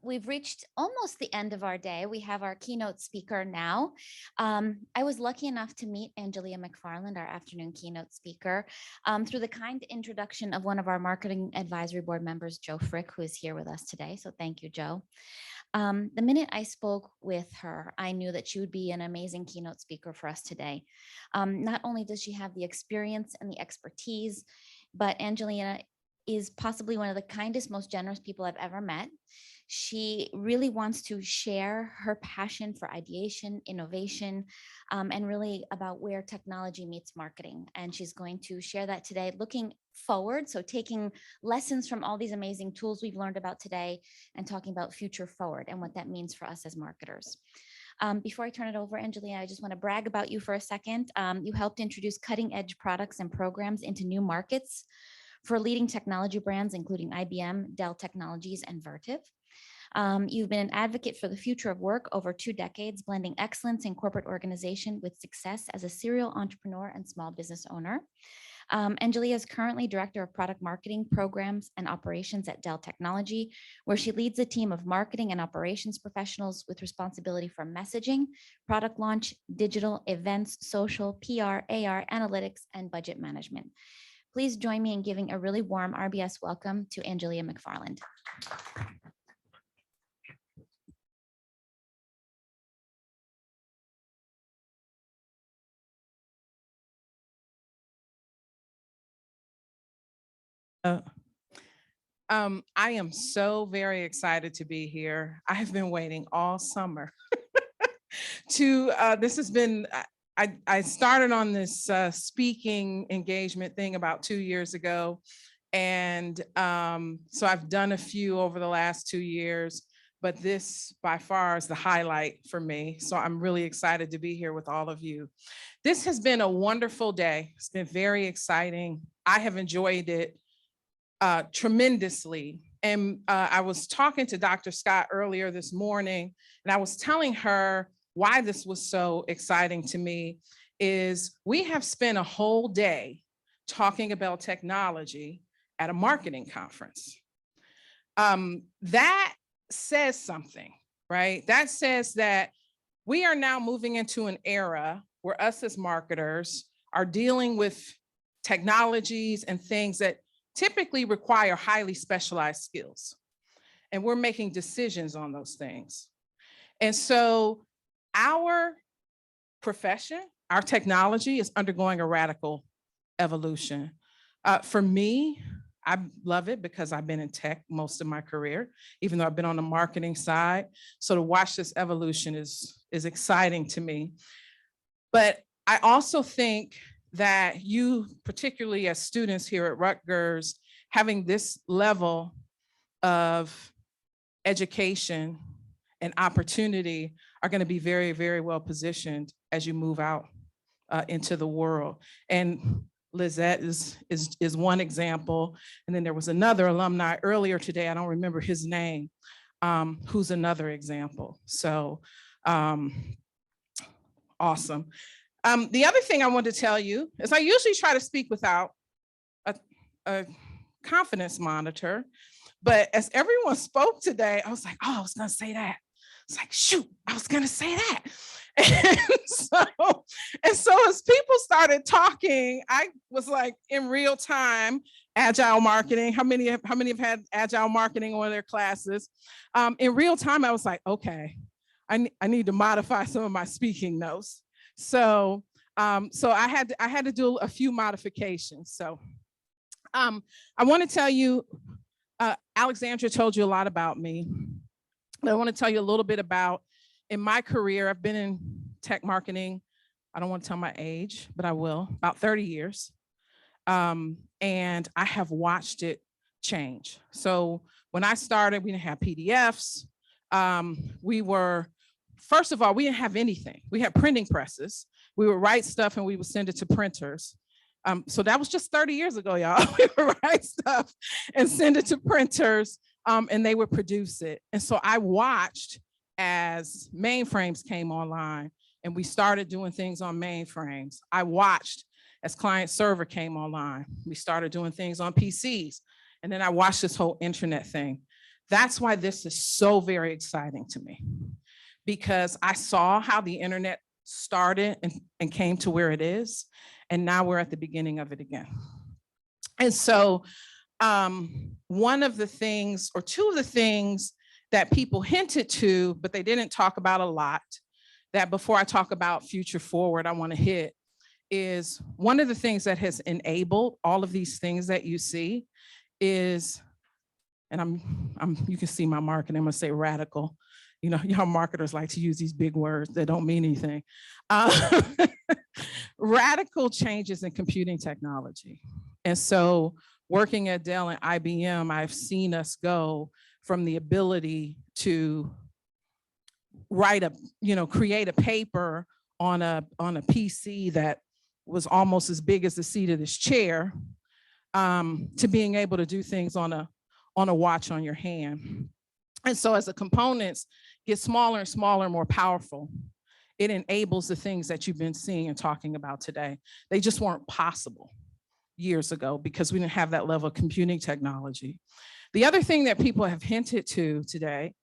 We've reached almost the end of our day. We have our keynote speaker now. I was lucky enough to meet Angelia McFarland, our afternoon keynote speaker, through the kind introduction of one of our marketing advisory board members, Joe Frick, who is here with us today. So thank you, Joe. The minute I spoke with her, I knew that she would be an amazing keynote speaker for us today. Not only does she have the experience and the expertise, but Angelina is possibly one of the kindest, most generous people I've ever met. She really wants to share her passion for ideation, innovation, and really about where technology meets marketing. And she's going to share that today, looking forward. So taking lessons from all these amazing tools we've learned about today and talking about future forward and what that means for us as marketers. Before I turn it over, Angelina, I just want to brag about you for a second. You helped introduce cutting edge products and programs into new markets for leading technology brands, including IBM, Dell Technologies, and Vertiv. You've been an advocate for the future of work over 2 decades, blending excellence in corporate organization with success as a serial entrepreneur and small business owner. Angelia is currently Director of Product Marketing, Programs, and Operations at Dell Technology, where she leads a team of marketing and operations professionals with responsibility for messaging, product launch, digital, events, social, PR, AR, analytics, and budget management. Please join me in giving a really warm RBS welcome to Angelia McFarland. I am so very excited to be here. I have been waiting all summer this has been, I started on this speaking engagement thing about 2 years ago. And so I've done a few over the last 2 years, but this by far is the highlight for me. So I'm really excited to be here with all of you. This has been a wonderful day. It's been very exciting. I have enjoyed it tremendously. And I was talking to Dr. Scott earlier this morning, and I was telling her why this was so exciting to me is we have spent a whole day talking about technology at a marketing conference. That says something, right? That says that we are now moving into an era where us as marketers are dealing with technologies and things that typically require highly specialized skills. And we're making decisions on those things. And so our profession, our technology is undergoing a radical evolution. For me, I love it because I've been in tech most of my career, even though I've been on the marketing side. So to watch this evolution is exciting to me. But I also think that you, particularly as students here at Rutgers, having this level of education and opportunity are going to be very, very well positioned as you move out into the world. And Lizette is one example. And then there was another alumni earlier today, I don't remember his name, who's another example. So awesome. The other thing I want to tell you is I usually try to speak without a confidence monitor, but as everyone spoke today, I was like, oh, I was gonna say that. It's like, shoot, I was gonna say that. And so as people started talking, I was like in real time, agile marketing. How many have had agile marketing on their classes? In real time, I was like, okay, I need to modify some of my speaking notes. So I had to do a few modifications. So I want to tell you, Alexandra told you a lot about me, but I want to tell you a little bit about, in my career, I've been in tech marketing. I don't want to tell my age, but I will, about 30 years. And I have watched it change. So when I started, we didn't have PDFs. First of all, we didn't have anything. We had printing presses. We would write stuff and we would send it to printers. So that was just 30 years ago, y'all. We would write stuff and send it to printers, and they would produce it. And so I watched as mainframes came online and we started doing things on mainframes. I watched as client server came online. We started doing things on PCs. And then I watched this whole internet thing. That's why this is so very exciting to me, because I saw how the internet started and came to where it is, and now we're at the beginning of it again. And so one of the things, or two of the things that people hinted to, but they didn't talk about a lot, that before I talk about future forward, I want to hit, is one of the things that has enabled all of these things that you see is, and you can see my marketing, I'm gonna say radical. You know, y'all marketers like to use these big words that don't mean anything. Radical changes in computing technology. And so working at Dell and IBM, I've seen us go from the ability to create a paper on a PC that was almost as big as the seat of this chair, to being able to do things on a watch on your hand. And so as the components get smaller and smaller, more powerful, it enables the things that you've been seeing and talking about today. They just weren't possible years ago because we didn't have that level of computing technology. The other thing that people have hinted to today,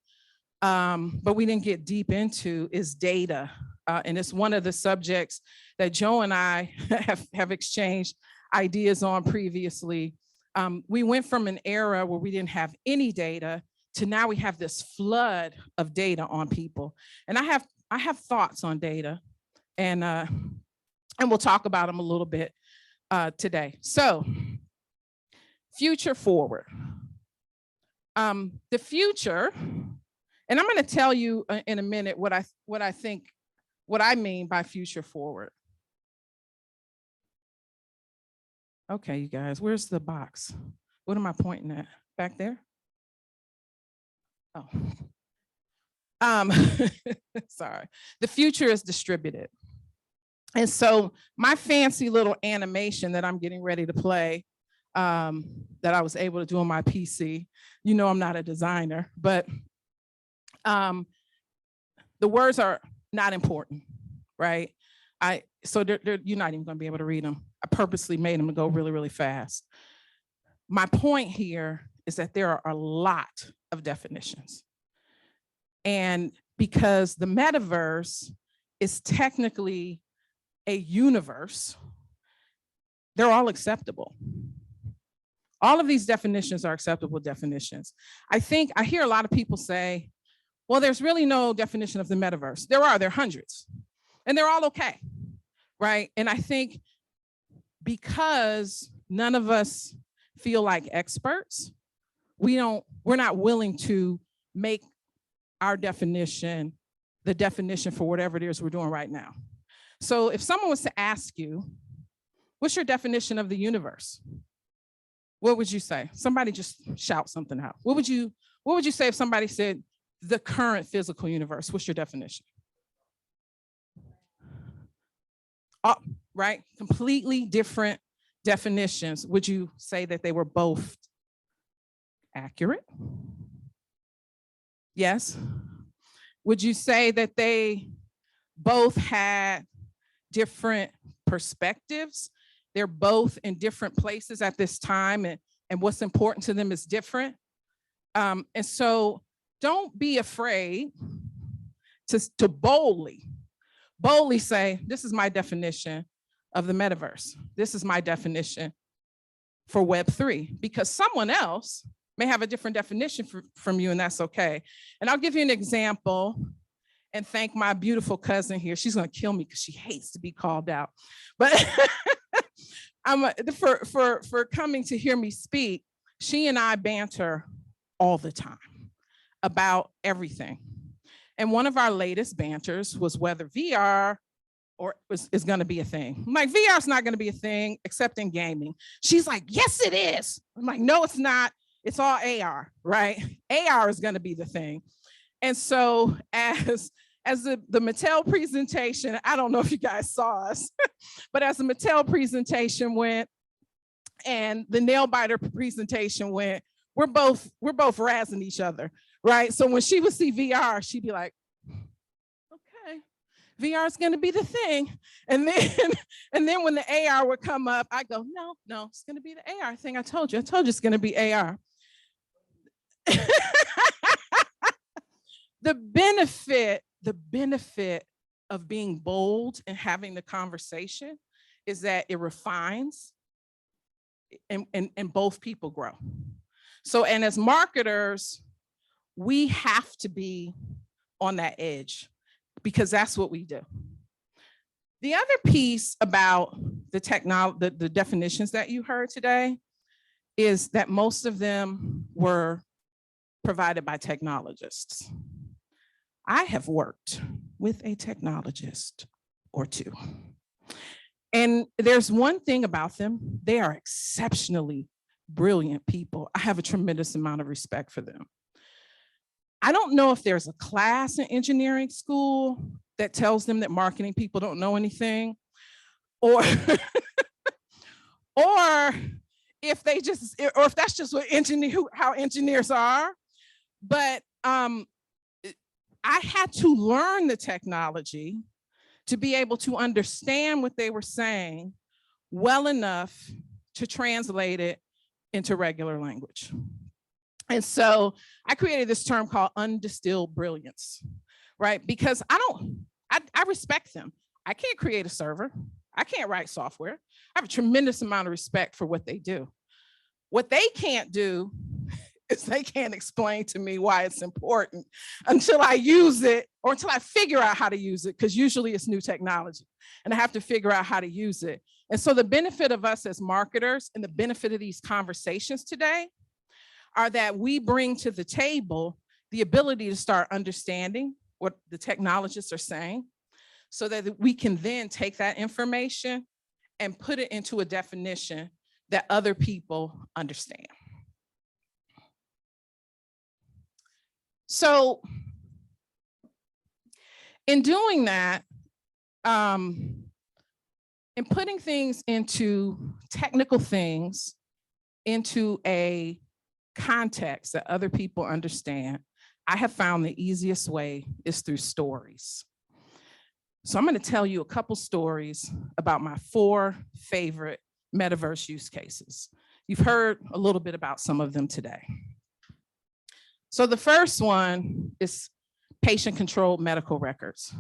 but we didn't get deep into, is data. And it's one of the subjects that Joe and I have exchanged ideas on previously. We went from an era where we didn't have any data to now we have this flood of data on people. And I have thoughts on data, and we'll talk about them a little bit today. So, future forward. The future, and I'm going to tell you in a minute what I mean by future forward. Okay, you guys, where's the box? What am I pointing at? Back there? Oh. Sorry. The future is distributed. And so my fancy little animation that I'm getting ready to play, that I was able to do on my PC, you know I'm not a designer, but the words are not important, right? So you're not even going to be able to read them. I purposely made them go really, really fast. My point here is that there are a lot of definitions. And because the metaverse is technically a universe, they're all acceptable. All of these definitions are acceptable definitions. I hear a lot of people say, well, there's really no definition of the metaverse. There are hundreds, and they're all okay, right? And I think because none of us feel like experts, we're not willing to make our definition the definition for whatever it is we're doing right now. So if someone was to ask you, what's your definition of the universe? What would you say? Somebody just shout something out. What would you say if somebody said the current physical universe? What's your definition? Oh, right? Completely different definitions. Would you say that they were both accurate? Yes. Would you say that they both had different perspectives? They're both in different places at this time, and what's important to them is different. And so don't be afraid to boldly say, this is my definition of the metaverse. This is my definition for Web3, because someone else may have a different definition from you, and that's okay. And I'll give you an example and thank my beautiful cousin here. She's gonna kill me because she hates to be called out. But for coming to hear me speak, she and I banter all the time about everything. And one of our latest banters was whether VR is going to be a thing. I'm like, VR is not going to be a thing except in gaming. She's like, yes, it is. I'm like, no, it's not. It's all AR, right? AR is going to be the thing. And so as the Mattel presentation, I don't know if you guys saw us, but as the Mattel presentation went and the nail biter presentation went, we're both razzing each other, right? So when she would see VR, she'd be like, okay, VR is going to be the thing. And then when the AR would come up, I go, no, it's going to be the AR thing. I told you it's going to be AR. The benefit of being bold and having the conversation is that it refines and both people grow. So, and as marketers, we have to be on that edge because that's what we do. The other piece about the technology, the definitions that you heard today is that most of them were provided by technologists. I have worked with a technologist or two. And there's one thing about them, they are exceptionally brilliant people. I have a tremendous amount of respect for them. I don't know if there's a class in engineering school that tells them that marketing people don't know anything, or or if they just, or if that's just what how engineers are. But I had to learn the technology to be able to understand what they were saying well enough to translate it into regular language. And so I created this term called undistilled brilliance, right? Because I respect them. I can't create a server. I can't write software. I have a tremendous amount of respect for what they do. What they can't do is they can't explain to me why it's important until I use it or until I figure out how to use it, because usually it's new technology and I have to figure out how to use it. And so the benefit of us as marketers and the benefit of these conversations today are that we bring to the table the ability to start understanding what the technologists are saying so that we can then take that information and put it into a definition that other people understand. So in doing that, in putting things into technical things into a context that other people understand, I have found the easiest way is through stories. So I'm going to tell you a couple stories about my 4 favorite metaverse use cases. You've heard a little bit about some of them today. So the first one is patient-controlled medical records.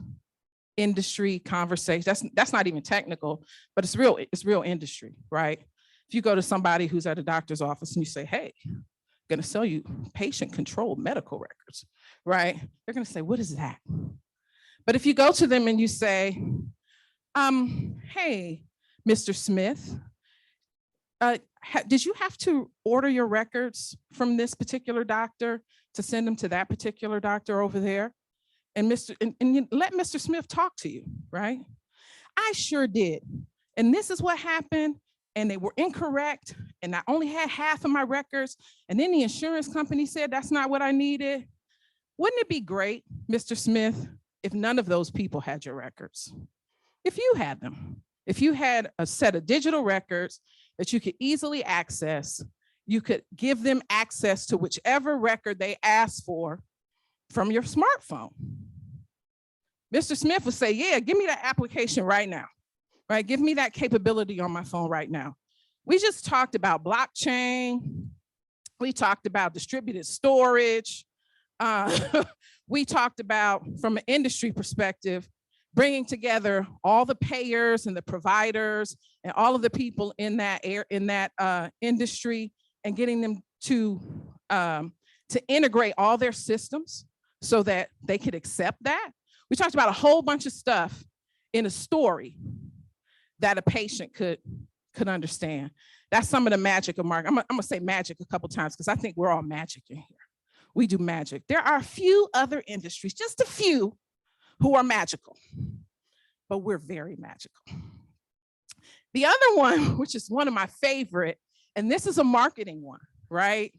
Industry conversation, that's not even technical, but it's real industry, right? If you go to somebody who's at a doctor's office and you say, hey, I'm gonna sell you patient-controlled medical records, right? They're gonna say, what is that? But if you go to them and you say, hey, Mr. Smith, did you have to order your records from this particular doctor to send them to that particular doctor over there? And you let Mr. Smith talk to you, right? I sure did. And this is what happened. And they were incorrect. And I only had half of my records. And then the insurance company said that's not what I needed. Wouldn't it be great, Mr. Smith, if none of those people had your records? If you had them, if you had a set of digital records that you could easily access, you could give them access to whichever record they asked for from your smartphone. Mr. Smith would say, yeah, give me that application right now, right? Give me that capability on my phone right now. We just talked about blockchain. We talked about distributed storage. We talked about, from an industry perspective, bringing together all the payers and the providers and all of the people in that industry and getting them to integrate all their systems so that they could accept that. We talked about a whole bunch of stuff in a story that a patient could understand. That's some of the magic of marketing. I'm gonna say magic a couple times because I think we're all magic in here. We do magic. There are a few other industries, just a few, who are magical, but we're very magical. The other one, which is one of my favorite, and this is a marketing one, right?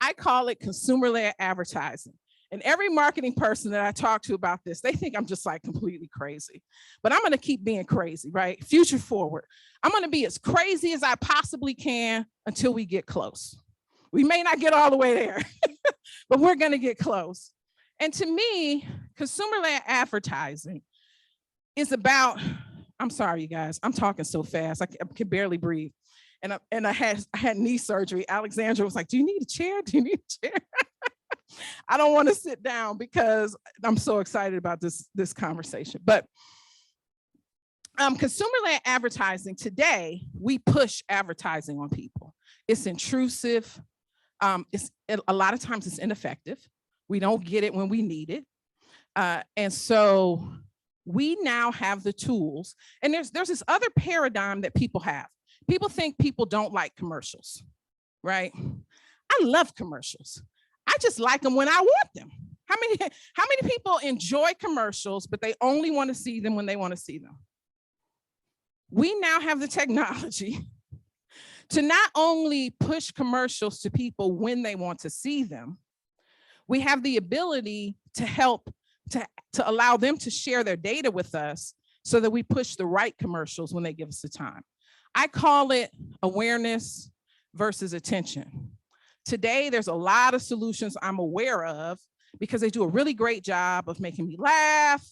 I call it consumer-led advertising. And every marketing person that I talk to about this, they think I'm just like completely crazy. But I'm gonna keep being crazy, right? Future forward. I'm gonna be as crazy as I possibly can until we get close. We may not get all the way there, but we're gonna get close. And to me, consumer-led advertising is about, I'm sorry, you guys, I'm talking so fast, I can barely breathe. And I had knee surgery. Alexandra was like, do you need a chair? Do you need a chair? I don't want to sit down because I'm so excited about this conversation. But consumer-led advertising, today, we push advertising on people. It's intrusive. A lot of times it's ineffective. We don't get it when we need it. And so we now have the tools. And there's this other paradigm that people have. People think people don't like commercials, right? I love commercials. I just like them when I want them. How many people enjoy commercials, but they only want to see them when they want to see them? We now have the technology to not only push commercials to people when they want to see them, we have the ability to help to allow them to share their data with us so that we push the right commercials when they give us the time. I call it awareness versus attention. Today, there's a lot of solutions I'm aware of because they do a really great job of making me laugh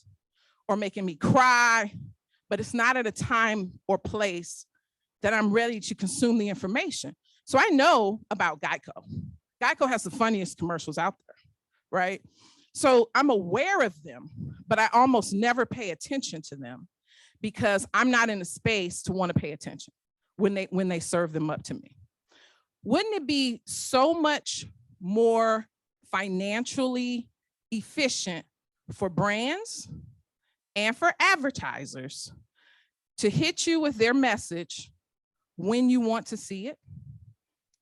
or making me cry, but it's not at a time or place that I'm ready to consume the information. So I know about Geico. Geico has the funniest commercials out there, right? So I'm aware of them, but I almost never pay attention to them because I'm not in a space to want to pay attention when they serve them up to me. Wouldn't it be so much more financially efficient for brands and for advertisers to hit you with their message when you want to see it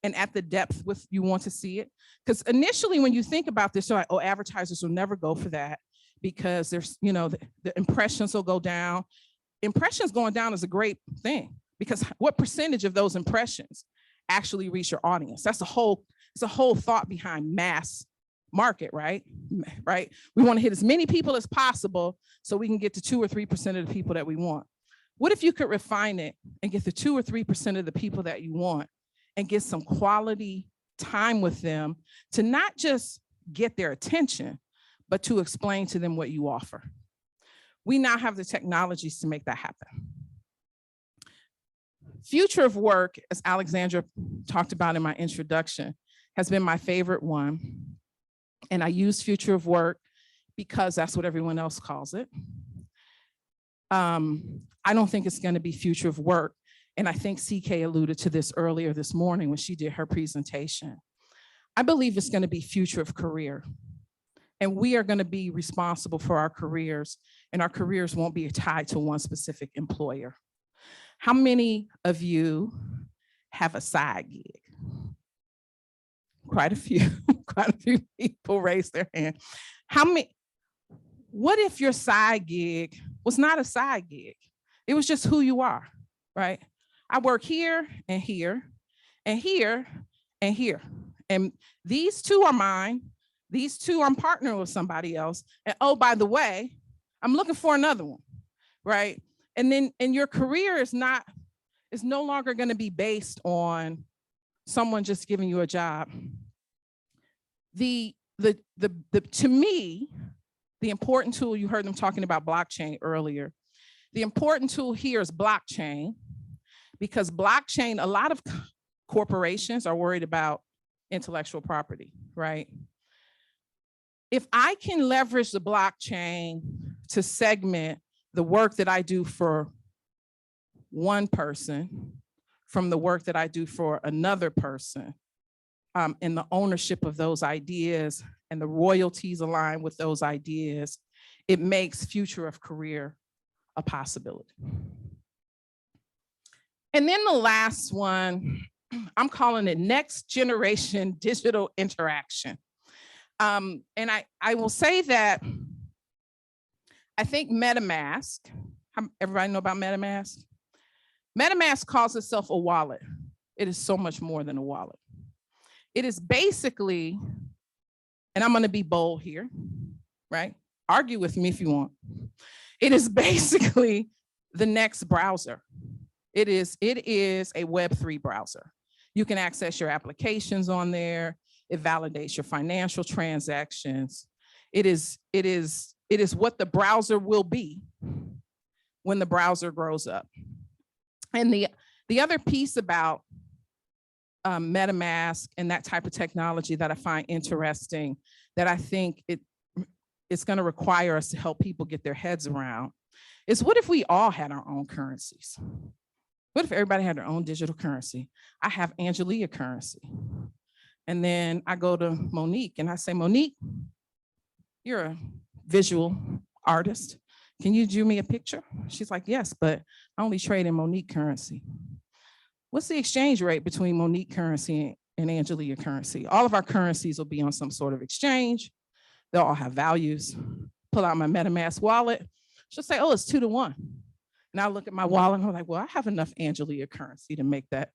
and at the depth with you want to see it? Because initially when you think about this, you're like, oh, advertisers will never go for that because there's, the impressions will go down. Impressions going down is a great thing because what percentage of those impressions actually reach your audience? It's a whole thought behind mass market, right? We want to hit as many people as possible so we can get to 2 or 3% of the people that we want. What if you could refine it and get the 2 or 3% of the people that you want and get some quality time with them to not just get their attention, but to explain to them what you offer? We now have the technologies to make that happen. Future of work, as Alexandra talked about in my introduction, has been my favorite one. And I use future of work because that's what everyone else calls it. I don't think it's going to be future of work. And I think CK alluded to this earlier this morning when she did her presentation. I believe it's going to be future of career. And we are going to be responsible for our careers, and our careers won't be tied to one specific employer. How many of you have a side gig? Quite a few people raised their hand. What if your side gig was not a side gig? It was just who you are, right? I work here and here and here and here. And these two are mine. These two, I'm partnering with somebody else. And oh, by the way, I'm looking for another one, right? And your career is no longer going to be based on someone just giving you a job. To me, the important tool, you heard them talking about blockchain earlier. The important tool here is blockchain, because blockchain, a lot of corporations are worried about intellectual property, right? If I can leverage the blockchain to segment the work that I do for one person from the work that I do for another person, and the ownership of those ideas and the royalties aligned with those ideas, it makes future of career a possibility. And then the last one, I'm calling it next generation digital interaction. And I will say that I think MetaMask, everybody know about MetaMask? MetaMask calls itself a wallet. It is so much more than a wallet. It is basically, and I'm going to be bold here, right? Argue with me if you want. It is basically the next browser. It is a Web3 browser. You can access your applications on there. It validates your financial transactions. It is what the browser will be when the browser grows up. And the other piece about MetaMask and that type of technology that I find interesting, that I think it's going to require us to help people get their heads around is, what if we all had our own currencies? What if everybody had their own digital currency? I have Angelia currency. And then I go to Monique and I say, Monique, you're a visual artist. Can you do me a picture? She's like, yes, but I only trade in Monique currency. What's the exchange rate between Monique currency and Angelia currency? All of our currencies will be on some sort of exchange. They'll all have values. Pull out my MetaMask wallet. She'll say, oh, it's 2 to 1. And I look at my wallet and I'm like, well, I have enough Angelia currency to make that,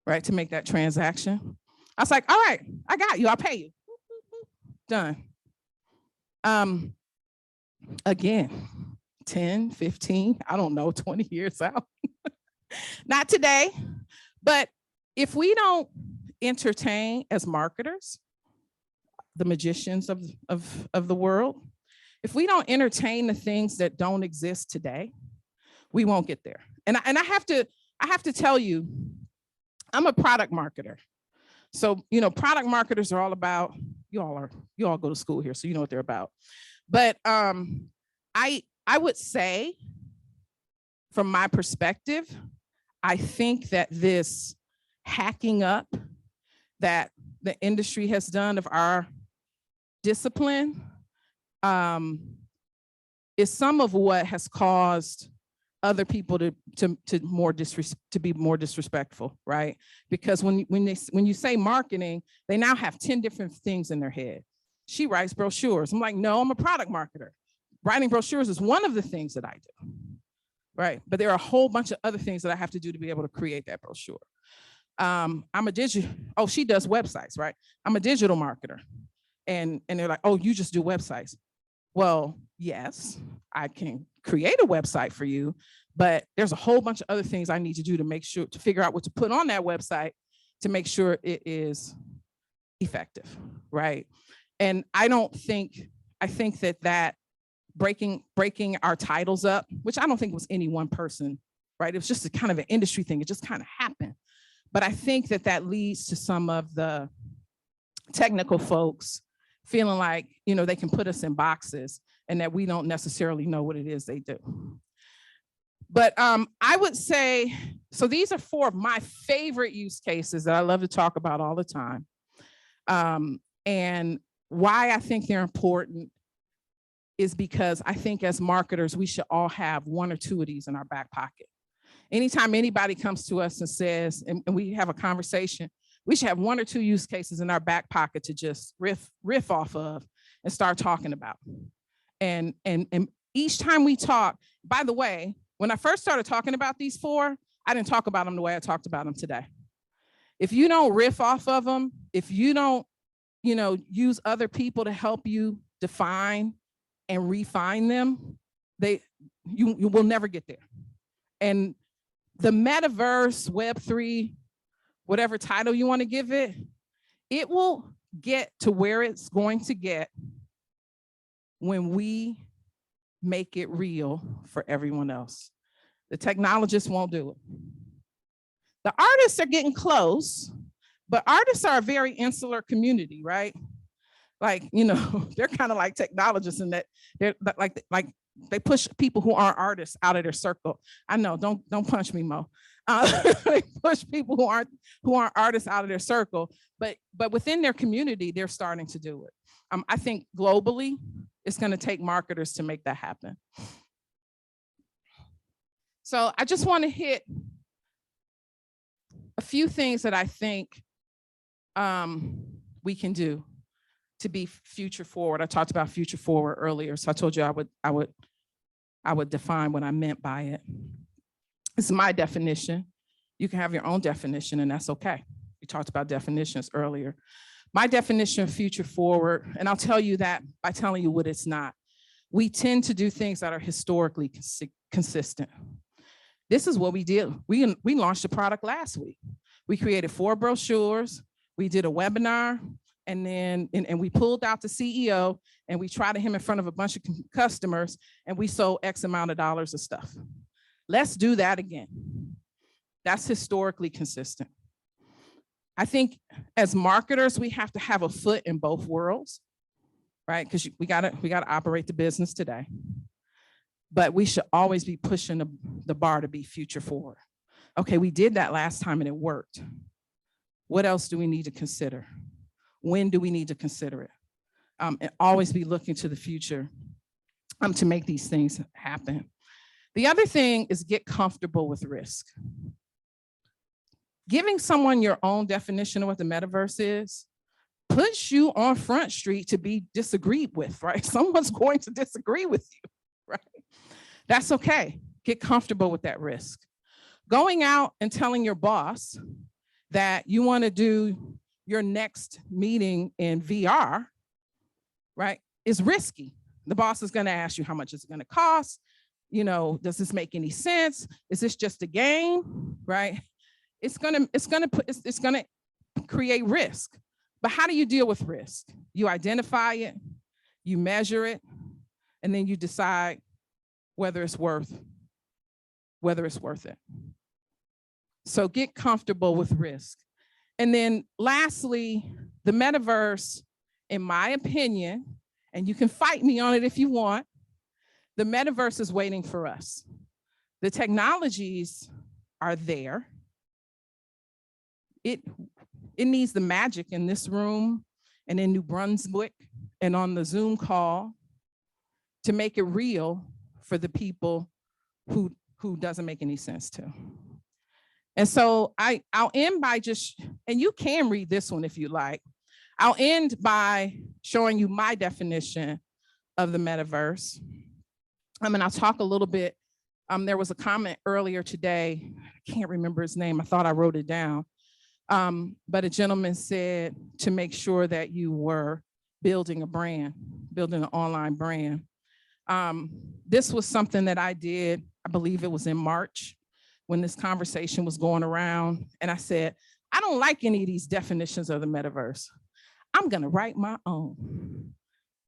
right? To make that transaction. I was like, all right, I got you, I'll pay you. Done. Again, 10, 15, I don't know, 20 years out. Not today, but if we don't entertain as marketers, the magicians of the world, if we don't entertain the things that don't exist today, we won't get there. And I have to tell you, I'm a product marketer. So, you know, product marketers are all about, you all go to school here, so you know what they're about. But I would say, from my perspective, I think that this hacking up that the industry has done of our discipline is some of what has caused other people to be more disrespectful, right? Because when you say marketing, they now have 10 different things in their head. She writes brochures. I'm like, no, I'm a product marketer. Writing brochures is one of the things that I do, right? But there are a whole bunch of other things that I have to do to be able to create that brochure. She does websites, right? I'm a digital marketer. And they're like, oh, you just do websites. Well, yes, I can create a website for you, but there's a whole bunch of other things I need to do to figure out what to put on that website to make sure it is effective, right? And I think that breaking our titles up, which I don't think was any one person, right? It was just a kind of an industry thing. It just kind of happened. But I think that leads to some of the technical folks feeling like, you know, they can put us in boxes and that we don't necessarily know what it is they do. But I would say, so these are 4 of my favorite use cases that I love to talk about all the time. And why I think they're important is because I think as marketers, we should all have 1 or 2 of these in our back pocket. Anytime anybody comes to us and says, and we have a conversation, we should have 1 or 2 use cases in our back pocket to just riff off of and start talking about. And each time we talk, by the way, when I first started talking about these 4, I didn't talk about them the way I talked about them today. If you don't riff off of them, if you don't, you know, use other people to help you define and refine them, you will never get there. And the metaverse, Web3, whatever title you want to give it, it will get to where it's going to get when we make it real for everyone else. The technologists won't do it. The artists are getting close, but artists are a very insular community, right? Like, you know, they're kind of like technologists in that they're like they push people who aren't artists out of their circle. I know, don't punch me, Mo. They push people who aren't artists out of their circle, but within their community, they're starting to do it. I think globally, it's going to take marketers to make that happen. So I just want to hit a few things that I think we can do to be future forward. I talked about future forward earlier, so I told you I would define what I meant by it. This is my definition. You can have your own definition, and that's okay. We talked about definitions earlier. My definition of future forward, and I'll tell you that by telling you what it's not. We tend to do things that are historically consistent. This is what we did. We launched a product last week. We created 4 brochures. We did a webinar, and then we pulled out the CEO, and we tried him in front of a bunch of customers, and we sold X amount of dollars of stuff. Let's do that again. That's historically consistent. I think as marketers, we have to have a foot in both worlds. right? Because we gotta operate the business today. But we should always be pushing the bar to be future forward. Okay, we did that last time and it worked. What else do we need to consider? When do we need to consider it? And always be looking to the future to make these things happen. The other thing is get comfortable with risk. Giving someone your own definition of what the metaverse is puts you on Front Street to be disagreed with, right? Someone's going to disagree with you, right? That's okay. Get comfortable with that risk. Going out and telling your boss that you want to do your next meeting in VR, right, is risky. The boss is going to ask you how much it's going to cost. You know, does this make any sense? Is this just a game, right? It's gonna create risk. But how do you deal with risk? You identify it, you measure it, and then you decide whether it's worth it. So get comfortable with risk. And then lastly, the metaverse, in my opinion, and you can fight me on it if you want, the metaverse is waiting for us. The technologies are there. It needs the magic in this room and in New Brunswick and on the Zoom call to make it real for the people who doesn't make any sense to. And so I'll end by and you can read this one if you like. I'll end by showing you my definition of the metaverse. And I'll talk a little bit. There was a comment earlier today. I can't remember his name. I thought I wrote it down. But a gentleman said to make sure that you were building a brand, building an online brand. This was something that I did, I believe it was in March when this conversation was going around. And I said, I don't like any of these definitions of the metaverse. I'm gonna write my own.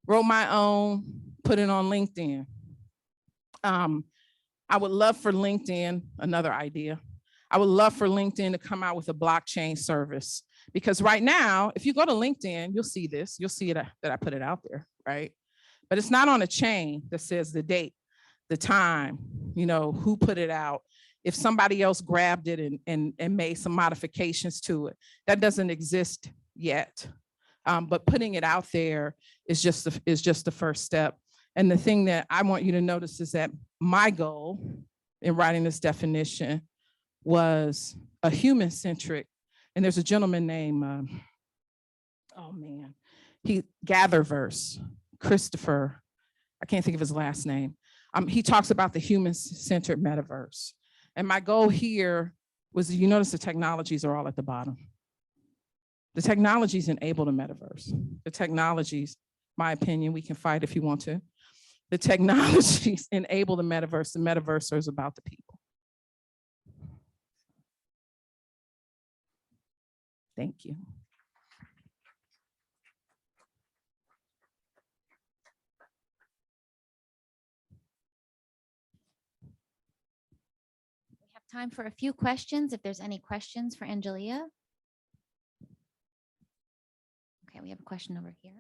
Wrote my own, put it on LinkedIn. I would love for LinkedIn, another idea. I would love for LinkedIn to come out with a blockchain service, because right now, if you go to LinkedIn, you'll see this, you'll see that I put it out there, right? But it's not on a chain that says the date, the time, you know, who put it out. If somebody else grabbed it and made some modifications to it, that doesn't exist yet. But putting it out there is just the first step. And the thing that I want you to notice is that my goal in writing this definition was a human-centric, and there's a gentleman named, Gatherverse, Christopher, I can't think of his last name. He talks about the human-centered metaverse. And my goal here was, you notice the technologies are all at the bottom. The technologies enable the metaverse. The technologies, my opinion, we can fight if you want to. The technologies enable the metaverse. The metaverse is about the people. Thank you. We have time for a few questions, if there's any questions for Angelia. Okay, we have a question over here.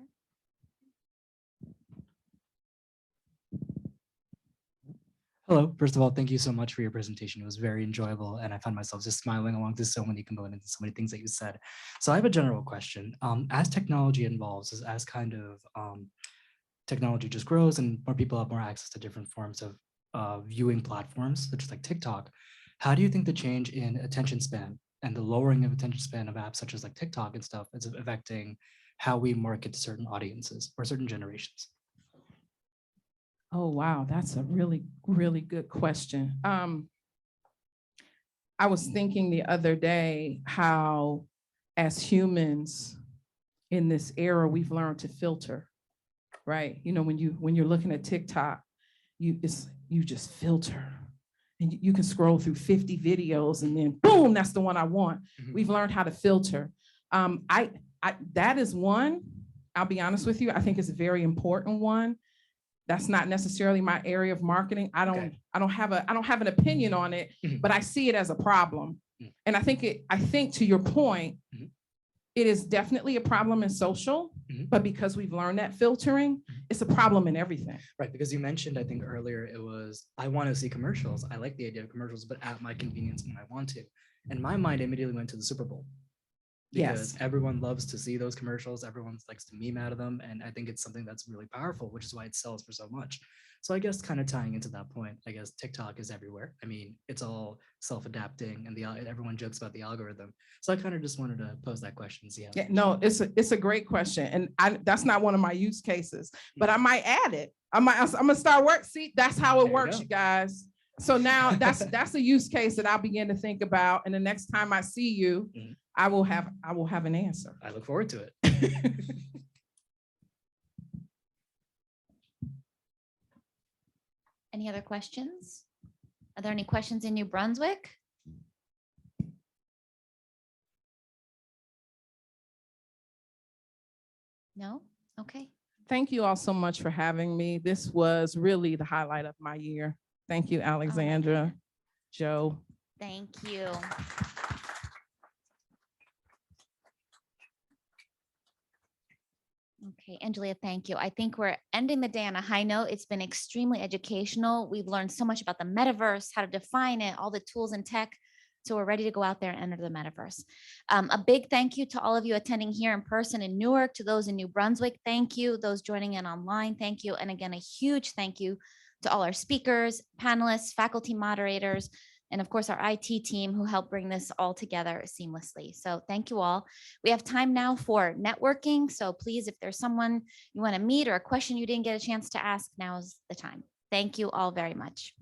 Hello, first of all, thank you so much for your presentation. It was very enjoyable, and I found myself just smiling along to so many components, so many things that you said. So I have a general question. As technology evolves, as kind of technology just grows and more people have more access to different forms of viewing platforms, such as like TikTok, how do you think the change in attention span and the lowering of attention span of apps such as like TikTok and stuff is affecting how we market to certain audiences or certain generations? Oh, wow, that's a really, really good question. I was thinking the other day how, as humans in this era, we've learned to filter, right? You know, when you're looking at TikTok, you just filter, and you can scroll through 50 videos, and then boom, that's the one I want. Mm-hmm. We've learned how to filter. That is one. I'll be honest with you. I think it's a very important one. That's not necessarily my area of marketing. I don't have an opinion on it, mm-hmm. but I see it as a problem. Mm-hmm. And I think to your point, mm-hmm. it is definitely a problem in social. But because we've learned that filtering, it's a problem in everything. Right, because you mentioned, I think earlier, it was, I want to see commercials. I like the idea of commercials, but at my convenience when I want to. And my mind immediately went to the Super Bowl. Because Yes. everyone loves to see those commercials. Everyone likes to meme out of them. And I think it's something that's really powerful, which is why it sells for so much. So I guess kind of tying into that point, I guess TikTok is everywhere. I mean, it's all self-adapting and everyone jokes about the algorithm. So I kind of just wanted to pose that question. See how Yeah, no, it's a great question. And that's not one of my use cases, but I might add it. I'm gonna start work. See, that's how it works, you guys. So now that's a use case that I'll begin to think about. And the next time I see you, I will have an answer. I look forward to it. Any other questions? Are there any questions in New Brunswick? No? Okay. Thank you all so much for having me. This was really the highlight of my year. Thank you, Alexandra, Joe. Thank you. Okay, Angelia, thank you. I think we're ending the day on a high note. It's been extremely educational. We've learned so much about the metaverse, how to define it, all the tools and tech. So we're ready to go out there and enter the metaverse. A big thank you to all of you attending here in person in Newark, to those in New Brunswick. Thank you. Those joining in online, thank you. And again, a huge thank you to all our speakers, panelists, faculty moderators, and of course, our IT team who helped bring this all together seamlessly. So thank you all. We have time now for networking. So please, if there's someone you want to meet or a question you didn't get a chance to ask, now's the time. Thank you all very much.